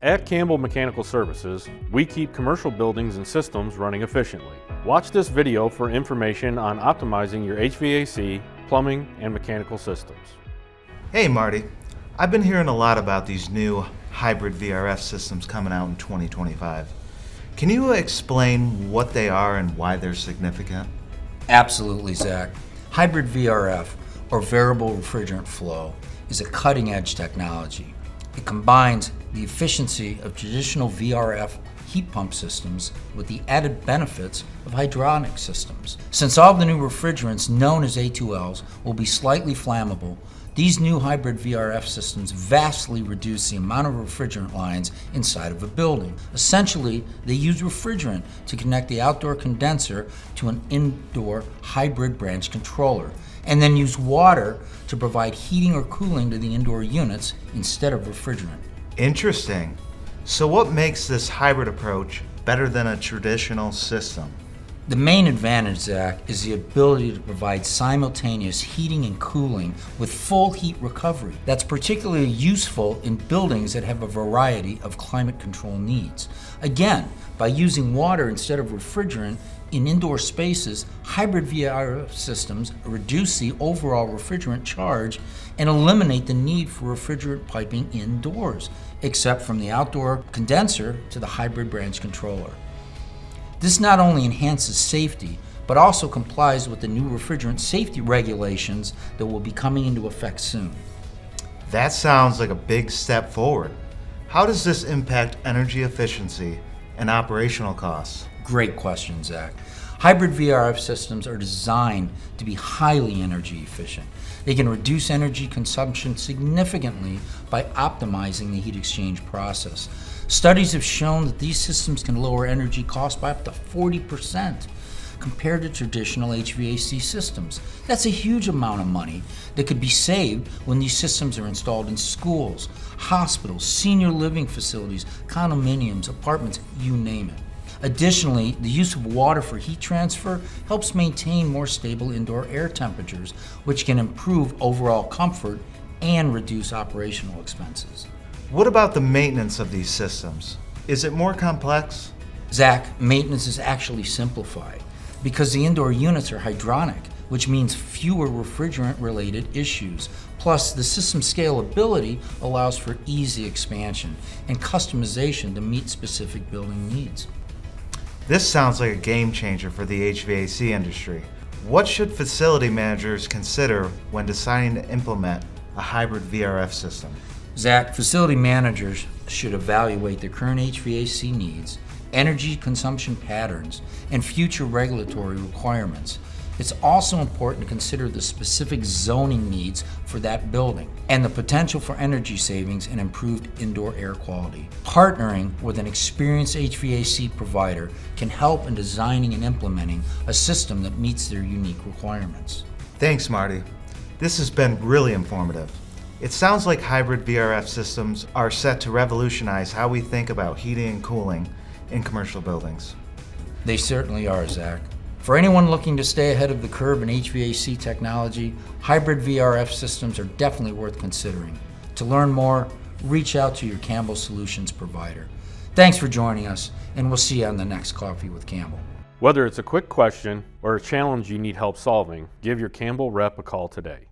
At Campbell Mechanical Services, we keep commercial buildings and systems running efficiently. Watch this video for information on optimizing your HVAC, plumbing, and mechanical systems. Hey Marty, I've been hearing a lot about these new hybrid VRF systems coming out in 2025. Can you explain what they are and why they're significant? Absolutely, Zach. Hybrid VRF, or variable refrigerant flow, is a cutting-edge technology. It combines the efficiency of traditional VRF heat pump systems with the added benefits of hydronic systems. Since all of the new refrigerants known as A2Ls will be slightly flammable, these new hybrid VRF systems vastly reduce the amount of refrigerant lines inside of a building. Essentially, they use refrigerant to connect the outdoor condenser to an indoor hybrid branch controller, and then use water to provide heating or cooling to the indoor units instead of refrigerant. Interesting. So what makes this hybrid approach better than a traditional system? The main advantage, Zach, is the ability to provide simultaneous heating and cooling with full heat recovery. That's particularly useful in buildings that have a variety of climate control needs. Again, by using water instead of refrigerant in indoor spaces, hybrid VRF systems reduce the overall refrigerant charge and eliminate the need for refrigerant piping indoors, except from the outdoor condenser to the hybrid branch controller. This not only enhances safety, but also complies with the new refrigerant safety regulations that will be coming into effect soon. That sounds like a big step forward. How does this impact energy efficiency and operational costs? Great question, Zach. Hybrid VRF systems are designed to be highly energy efficient. They can reduce energy consumption significantly by optimizing the heat exchange process. Studies have shown that these systems can lower energy costs by up to 40% compared to traditional HVAC systems. That's a huge amount of money that could be saved when these systems are installed in schools, hospitals, senior living facilities, condominiums, apartments, you name it. Additionally, the use of water for heat transfer helps maintain more stable indoor air temperatures, which can improve overall comfort and reduce operational expenses. What about the maintenance of these systems? Is it more complex? Zach, maintenance is actually simplified because the indoor units are hydronic, which means fewer refrigerant-related issues. Plus, the system scalability allows for easy expansion and customization to meet specific building needs. This sounds like a game changer for the HVAC industry. What should facility managers consider when deciding to implement a hybrid VRF system? Zach, facility managers should evaluate their current HVAC needs, energy consumption patterns, and future regulatory requirements. It's also important to consider the specific zoning needs for that building and the potential for energy savings and improved indoor air quality. Partnering with an experienced HVAC provider can help in designing and implementing a system that meets their unique requirements. Thanks, Marty. This has been really informative. It sounds like hybrid VRF systems are set to revolutionize how we think about heating and cooling in commercial buildings. They certainly are, Zach. For anyone looking to stay ahead of the curve in HVAC technology, hybrid VRF systems are definitely worth considering. To learn more, reach out to your Campbell Solutions provider. Thanks for joining us, and we'll see you on the next Coffee with Campbell. Whether it's a quick question or a challenge you need help solving, give your Campbell rep a call today.